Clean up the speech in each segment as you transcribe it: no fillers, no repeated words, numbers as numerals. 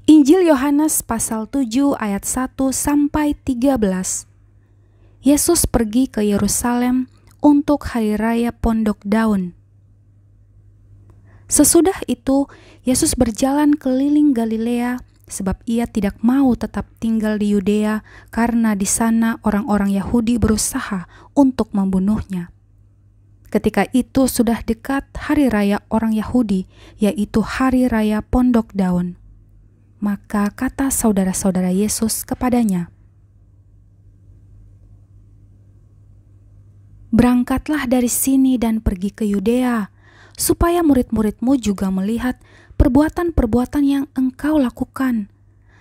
Injil Yohanes pasal 7 ayat 1 sampai 13. Yesus pergi ke Yerusalem untuk hari raya Pondok Daun. Sesudah itu, Yesus berjalan keliling Galilea sebab ia tidak mau tetap tinggal di Yudea karena di sana orang-orang Yahudi berusaha untuk membunuhnya. Ketika itu sudah dekat hari raya orang Yahudi, yaitu hari raya Pondok Daun. Maka kata saudara-saudara Yesus kepadanya, "Berangkatlah dari sini dan pergi ke Yudea, supaya murid-muridmu juga melihat perbuatan-perbuatan yang engkau lakukan.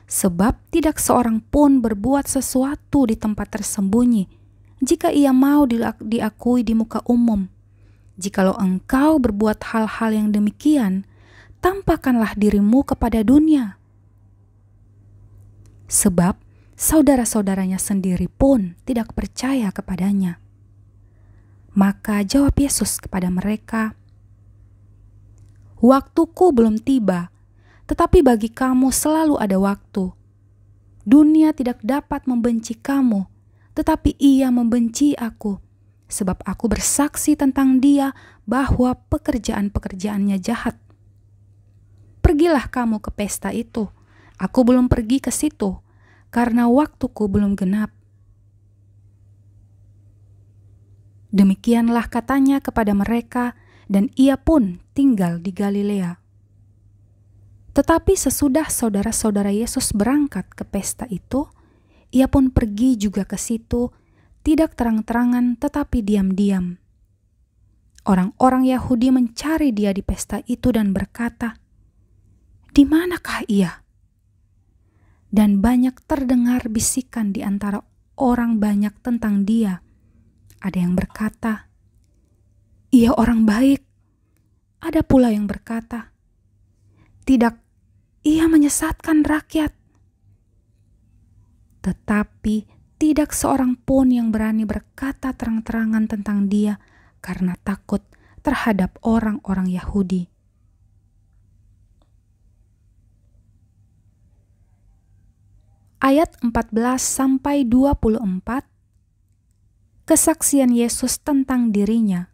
Sebab tidak seorang pun berbuat sesuatu di tempat tersembunyi, jika ia mau diakui di muka umum. Jikalau engkau berbuat hal-hal yang demikian, tampakkanlah dirimu kepada dunia." Sebab saudara-saudaranya sendiri pun tidak percaya kepadanya. Maka jawab Yesus kepada mereka, "Waktuku belum tiba, tetapi bagi kamu selalu ada waktu. Dunia tidak dapat membenci kamu, tetapi ia membenci aku, sebab aku bersaksi tentang dia bahwa pekerjaan-pekerjaannya jahat. Pergilah kamu ke pesta itu. Aku belum pergi ke situ, karena waktuku belum genap." Demikianlah katanya kepada mereka, dan ia pun tinggal di Galilea. Tetapi sesudah saudara-saudara Yesus berangkat ke pesta itu, ia pun pergi juga ke situ, tidak terang-terangan tetapi diam-diam. Orang-orang Yahudi mencari dia di pesta itu dan berkata, "Di manakah ia?" Dan banyak terdengar bisikan di antara orang banyak tentang dia. Ada yang berkata, "Ia orang baik." Ada pula yang berkata, "Tidak, ia menyesatkan rakyat." Tetapi tidak seorang pun yang berani berkata terang-terangan tentang dia karena takut terhadap orang-orang Yahudi. Ayat 14-24, kesaksian Yesus tentang dirinya.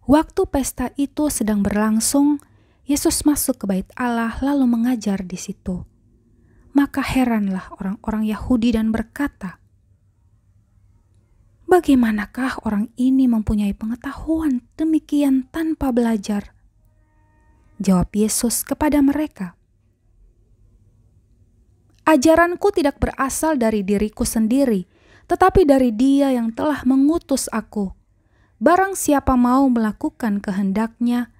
Waktu pesta itu sedang berlangsung, Yesus masuk ke bait Allah lalu mengajar di situ. Maka heranlah orang-orang Yahudi dan berkata, "Bagaimanakah orang ini mempunyai pengetahuan demikian tanpa belajar?" Jawab Yesus kepada mereka, "Ajaranku tidak berasal dari diriku sendiri, tetapi dari Dia yang telah mengutus aku. Barang siapa mau melakukan kehendak-Nya,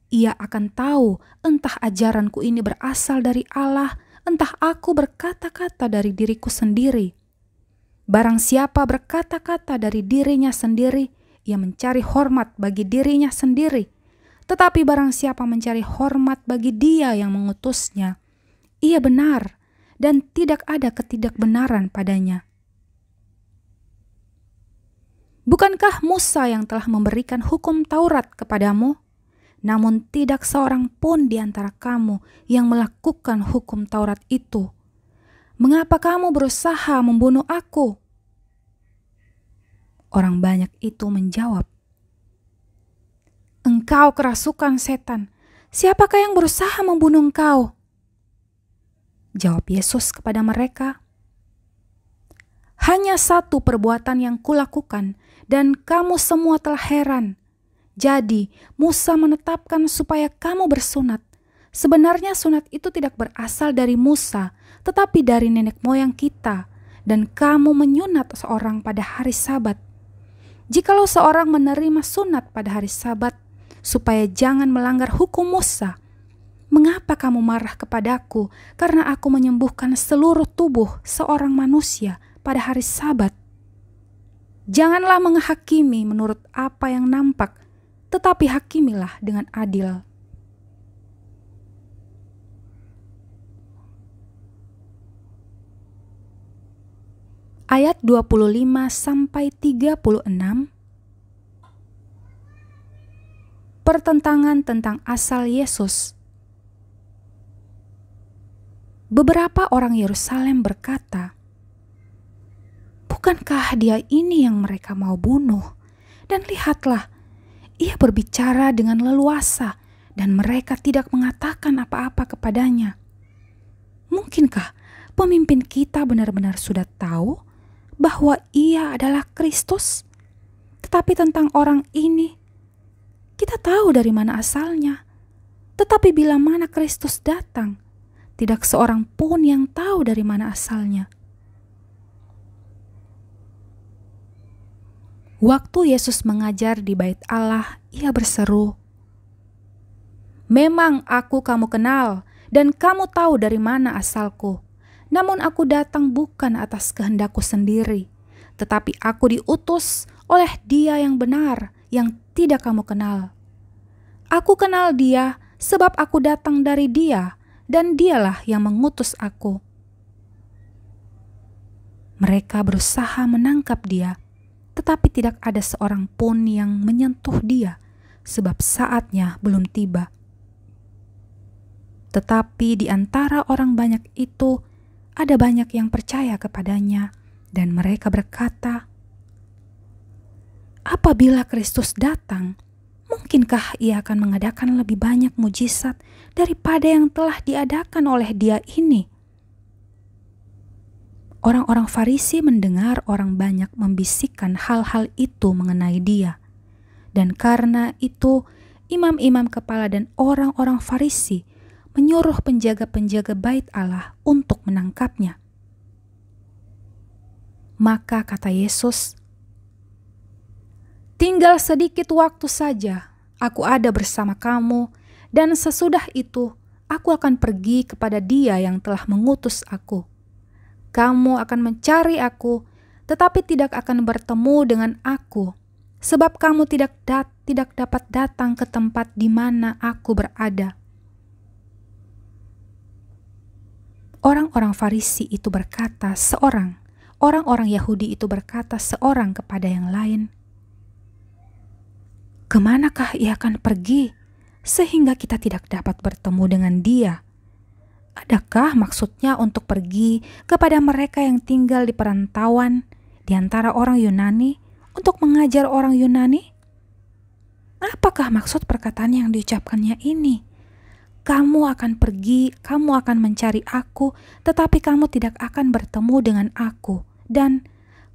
ia akan tahu entah ajaranku ini berasal dari Allah, entah aku berkata-kata dari diriku sendiri. Barang siapa berkata-kata dari dirinya sendiri, ia mencari hormat bagi dirinya sendiri. Tetapi barang siapa mencari hormat bagi Dia yang mengutusnya, ia benar, dan tidak ada ketidakbenaran padanya. Bukankah Musa yang telah memberikan hukum Taurat kepadamu? Namun tidak seorang pun di antara kamu yang melakukan hukum Taurat itu. Mengapa kamu berusaha membunuh aku?" Orang banyak itu menjawab, "Engkau kerasukan setan. Siapakah yang berusaha membunuh engkau?" Jawab Yesus kepada mereka, "Hanya satu perbuatan yang kulakukan, dan kamu semua telah heran. Jadi Musa menetapkan supaya kamu bersunat. Sebenarnya sunat itu tidak berasal dari Musa, tetapi dari nenek moyang kita, dan kamu menyunat seorang pada hari Sabat. Jikalau seorang menerima sunat pada hari Sabat, supaya jangan melanggar hukum Musa, mengapa kamu marah kepadaku karena aku menyembuhkan seluruh tubuh seorang manusia pada hari Sabat? Janganlah menghakimi menurut apa yang nampak, tetapi hakimilah dengan adil." Ayat 25-36, pertentangan tentang asal Yesus. beberapa orang Yerusalem berkata, "Bukankah dia ini yang mereka mau bunuh? Dan lihatlah, ia berbicara dengan leluasa dan mereka tidak mengatakan apa-apa kepadanya. Mungkinkah pemimpin kita benar-benar sudah tahu bahwa ia adalah Kristus? Tetapi tentang orang ini, kita tahu dari mana asalnya. Tetapi bila mana Kristus datang, tidak seorang pun yang tahu dari mana asalnya." Waktu Yesus mengajar di Bait Allah, ia berseru, "Memang aku kamu kenal, dan kamu tahu dari mana asalku. Namun aku datang bukan atas kehendakku sendiri, tetapi aku diutus oleh Dia yang benar, yang tidak kamu kenal. Aku kenal Dia sebab aku datang dari Dia, dan Dialah yang mengutus aku." Mereka berusaha menangkap Dia, tetapi tidak ada seorang pun yang menyentuh Dia, sebab saatnya belum tiba. Tetapi di antara orang banyak itu, ada banyak yang percaya kepadanya, dan mereka berkata, "Apabila Kristus datang, mungkinkah ia akan mengadakan lebih banyak mujizat daripada yang telah diadakan oleh Dia ini?" Orang-orang Farisi mendengar orang banyak membisikkan hal-hal itu mengenai Dia. Dan karena itu, imam-imam kepala dan orang-orang Farisi menyuruh penjaga-penjaga Bait Allah untuk menangkapnya. Maka kata Yesus, "Tinggal sedikit waktu saja, aku ada bersama kamu, dan sesudah itu aku akan pergi kepada Dia yang telah mengutus aku. Kamu akan mencari aku, tetapi tidak akan bertemu dengan aku, sebab kamu tidak dapat datang ke tempat di mana aku berada." Orang-orang Farisi itu berkata seorang, orang-orang Yahudi itu berkata seorang kepada yang lain, "Kemanakah ia akan pergi, sehingga kita tidak dapat bertemu dengan Dia? Adakah maksudnya untuk pergi kepada mereka yang tinggal di perantauan di antara orang Yunani untuk mengajar orang Yunani? Apakah maksud perkataan yang diucapkannya ini? Kamu akan pergi, kamu akan mencari aku, tetapi kamu tidak akan bertemu dengan aku, dan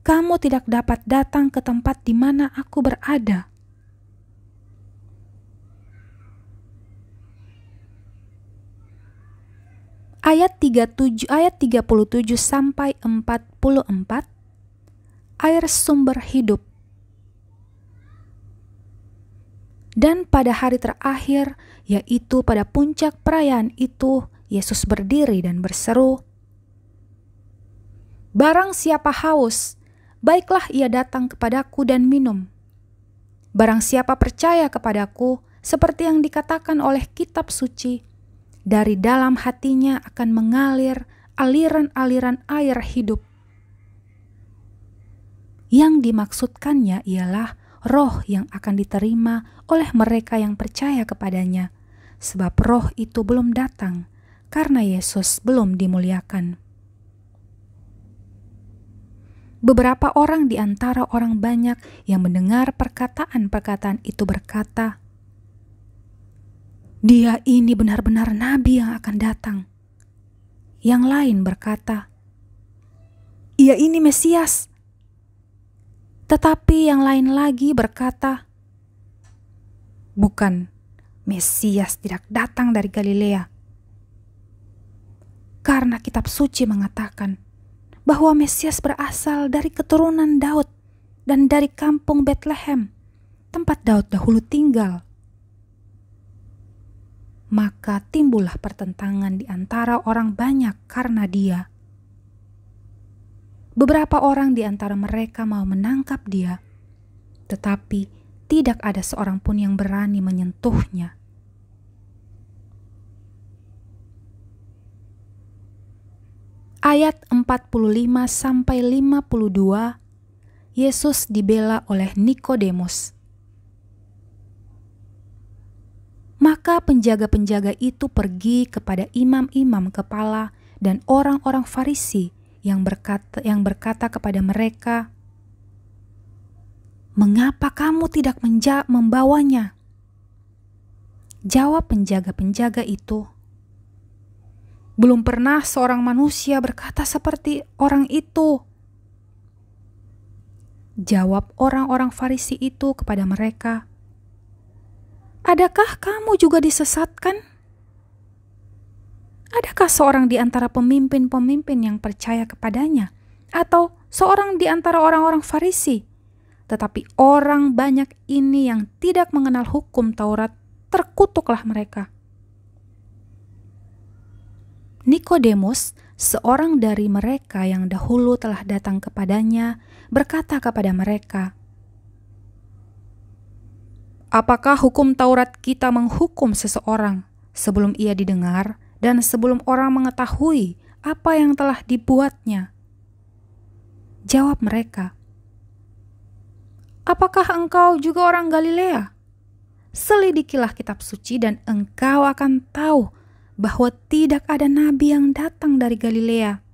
kamu tidak dapat datang ke tempat di mana aku berada." Ayat 37 sampai 44, air sumber hidup. Dan pada hari terakhir, yaitu pada puncak perayaan itu, Yesus berdiri dan berseru, "Barang siapa haus, baiklah ia datang kepadaku dan minum. Barang siapa percaya kepadaku, seperti yang dikatakan oleh kitab suci, dari dalam hatinya akan mengalir aliran-aliran air hidup." Yang dimaksudkannya ialah Roh yang akan diterima oleh mereka yang percaya kepadanya, sebab Roh itu belum datang karena Yesus belum dimuliakan. Beberapa orang di antara orang banyak yang mendengar perkataan-perkataan itu berkata, "Dia ini benar-benar nabi yang akan datang." Yang lain berkata, "Ia ini Mesias." Tetapi yang lain lagi berkata, "Bukan, Mesias tidak datang dari Galilea. Karena kitab suci mengatakan bahwa Mesias berasal dari keturunan Daud dan dari kampung Betlehem, tempat Daud dahulu tinggal." Maka timbullah pertentangan di antara orang banyak karena Dia. Beberapa orang di antara mereka mau menangkap Dia, tetapi tidak ada seorang pun yang berani menyentuhnya. Ayat 45 sampai 52, Yesus dibela oleh Nikodemus. Maka penjaga-penjaga itu pergi kepada imam-imam kepala dan orang-orang Farisi yang berkata kepada mereka, "Mengapa kamu tidak membawanya?" Jawab penjaga-penjaga itu, "Belum pernah seorang manusia berkata seperti orang itu." Jawab orang-orang Farisi itu kepada mereka, "Adakah kamu juga disesatkan? Adakah seorang di antara pemimpin-pemimpin yang percaya kepadanya, atau seorang di antara orang-orang Farisi? Tetapi orang banyak ini yang tidak mengenal hukum Taurat, terkutuklah mereka." Nikodemus, seorang dari mereka yang dahulu telah datang kepadanya, berkata kepada mereka, "Apakah hukum Taurat kita menghukum seseorang sebelum ia didengar dan sebelum orang mengetahui apa yang telah dibuatnya?" Jawab mereka, "Apakah engkau juga orang Galilea? Selidikilah kitab suci dan engkau akan tahu bahwa tidak ada nabi yang datang dari Galilea.